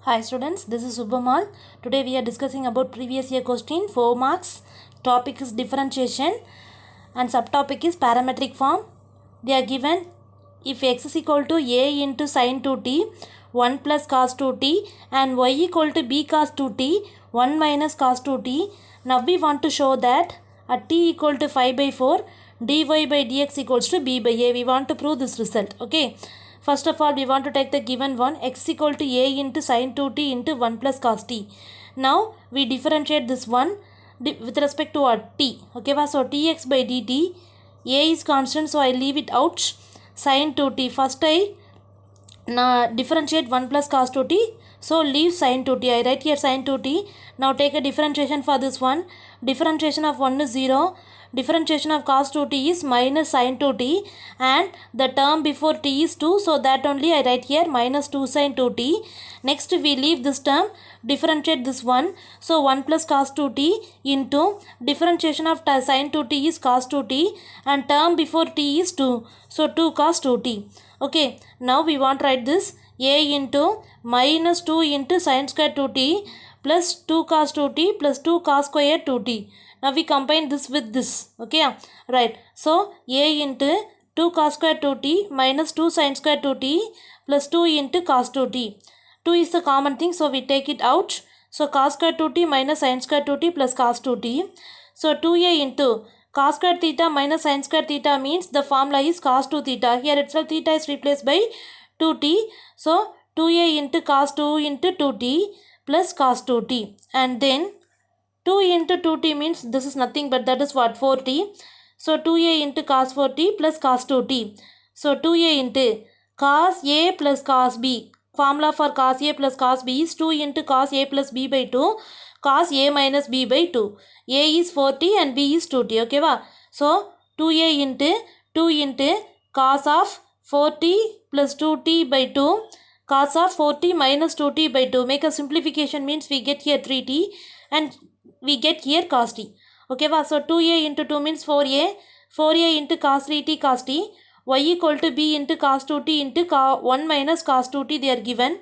Hi students, this is Subhamal. Today we are discussing about previous year question, 4 marks. Topic is differentiation and subtopic is parametric form. They are given if x is equal to a into sin 2t, 1 plus cos 2t and y equal to b cos 2t, 1 minus cos 2t. Now we want to show that at t equal to 5 by 4, dy by dx equals to b by a. We want to prove this result. Okay. First of all, we want to take the given one, x equal to a into sin 2t into 1 plus cos t. Now, we differentiate this one with respect to our t. Okay, so dx by dt, a is constant, so I leave it out. Sin 2t, first I differentiate 1 plus cos 2t, so leave sin 2t. I write here sin 2t. Now take a differentiation for this one. Differentiation of 1 is 0. Differentiation of cos 2t is minus sin 2t and the term before t is 2, so that only I write here minus 2 sin 2t. Next we leave this term, differentiate this one, so 1 plus cos 2t into differentiation of sin 2t is cos 2t and term before t is 2, so 2 cos 2t. Okay, now we want to write this a into minus 2 into sin square 2t plus 2 cos 2t plus 2 cos square 2t. Now we combine this with this. Okay, right. So a into 2 cos square 2t minus 2 sin square 2t plus 2 into cos 2t. 2 is the common thing, so we take it out. So cos square 2t minus sin square 2t plus cos 2t. So 2a into cos square theta minus sin square theta means the formula is cos 2 theta. Here itself theta is replaced by 2t. So 2a into cos 2 into 2t plus cos 2t. And then 2 into 2t means this is nothing but that is what, 4t. So 2a into cos 4t plus cos 2t. So 2a into cos a plus cos b. Formula for cos a plus cos b is 2 into cos a plus b by 2, cos a minus b by 2. A is 4t and b is 2t. Okay, va? So 2a into 2 into cos of 4t plus 2t by 2, cos of 4t minus 2t by 2. Make a simplification means we get here 3t and we get here cos t. Okay, so 2a into 2 means 4a. 4a into cos 3t cos t. Y equal to b into cos 2t into 1 minus cos 2t they are given.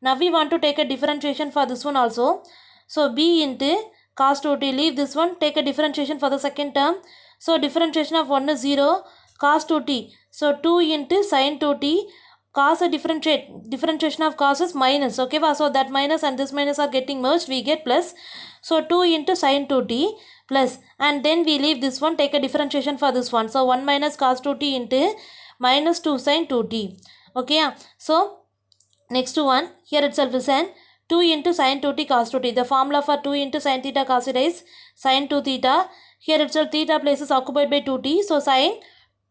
Now we want to take a differentiation for this one also. So b into cos 2t, leave this one, take a differentiation for the second term. So differentiation of 1 is 0, cos 2t. So 2 into sin 2t, cos a differentiation of cos is minus. Okay, so that minus and this minus are getting merged, we get plus. So 2 into sin 2t plus, and then we leave this one, take a differentiation for this one. So 1 minus cos 2t into minus 2 sin 2t. Okay, so next one, here itself is an 2 into sin 2t cos 2t. The formula for 2 into sin theta cos theta is sin 2 theta. Here itself theta place is occupied by 2t, so sin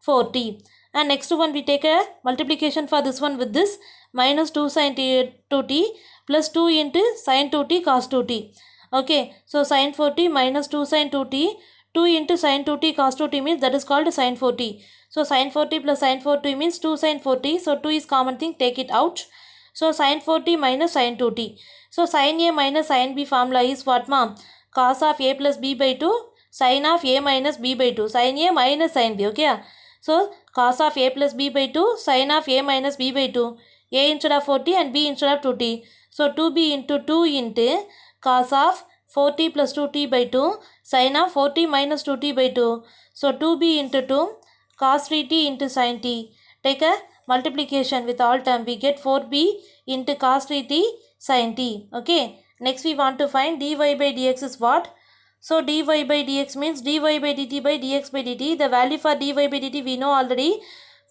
4t. And next one we take a multiplication for this one with this minus 2 sin 2t plus 2 into sin 2t cos 2t. Okay, so sin 4t minus 2 sin 2t, 2 into sin 2t cos 2t means that is called sin 4t. So sin 4t plus sin 4t means 2 sin 4t. So 2 is common thing, take it out. So sin 4t minus sin 2t. So sin a minus sin b formula is what, ma'am? Cos of a plus b by 2, sin of a minus b by 2. Sin a minus sin b. Okay. So cos of a plus b by 2, sin of a minus b by 2. A instead of 4t and b instead of 2t. So 2b into 2 into cos of 4t plus 2t by 2, sin of 4t minus 2t by 2. So 2b into 2, cos 3t into sin t. Take a multiplication with all term. We get 4b into cos 3t sin t. Okay. Next we want to find dy by dx is what? So dy by dx means dy by dt by dx by dt. The value for dy by dt we know already,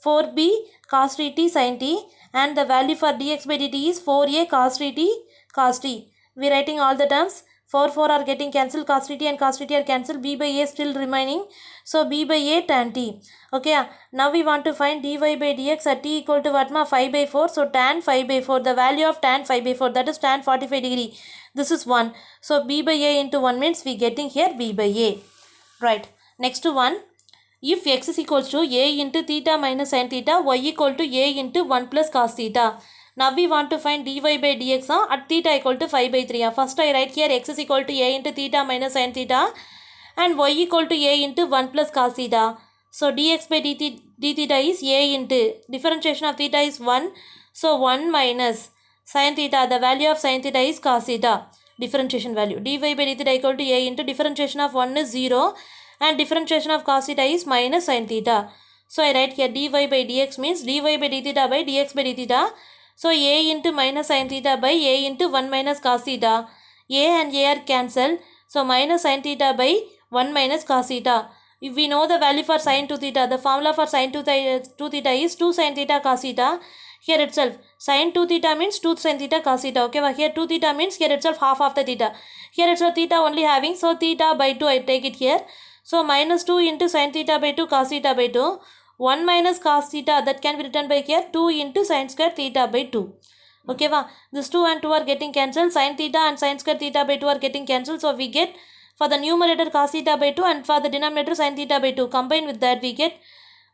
4b cos 3t sin t, and the value for dx by dt is 4a cos 3t cos t. We are writing all the terms. 4 are getting cancelled, cos 3t and cos 3t are cancelled, b by a still remaining. So b by a tan t. Okay, now we want to find dy by dx at t equal to what, ma? 5 by 4. So tan 5 by 4, the value of tan 5 by 4, that is tan 45 degree. This is 1. So b by a into 1 means we getting here b by a. Right. Next one. If x is equals to a into theta minus sin theta, y equal to a into 1 plus cos theta. Now we want to find dy by dx at theta equal to 5 by 3. First I write here x is equal to a into theta minus sin theta and y equal to a into 1 plus cos theta. So dx by d theta is a into differentiation of theta is 1. So 1 minus Sin theta, the value of sin theta is cos theta. Differentiation value. dy by d theta equal to a into differentiation of 1 is 0 and differentiation of cos theta is minus sin theta. So I write here dy by dx means dy by d theta by dx by d theta. So a into minus sin theta by a into 1 minus cos theta. A and a are cancelled. So minus sin theta by 1 minus cos theta. If we know the value for sin 2 theta, the formula for sin 2 theta is 2 sin theta cos theta. Here itself sin 2 theta means 2 sin theta cos theta. Okay, but here 2 theta means here itself half of the theta. Here itself theta only having, so theta by 2 I take it here. So minus 2 into sin theta by 2 cos theta by 2. 1 minus cos theta, that can be written by here 2 into sin square theta by 2. Okay, this 2 and 2 are getting cancelled. Sin theta and sin square theta by 2 are getting cancelled. So we get for the numerator cos theta by 2 and for the denominator sin theta by 2. Combine with that we get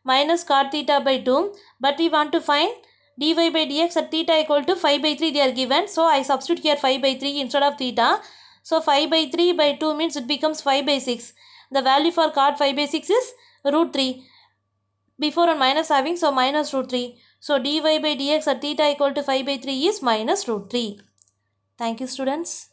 minus cot theta by 2. But we want to find dy by dx at theta equal to 5 by 3 they are given. So I substitute here 5 by 3 instead of theta. So 5 by 3 by 2 means it becomes 5 by 6. The value for cot 5 by 6 is root 3. Before and minus having, so minus root 3. So dy by dx at theta equal to 5 by 3 is minus root 3. Thank you, students.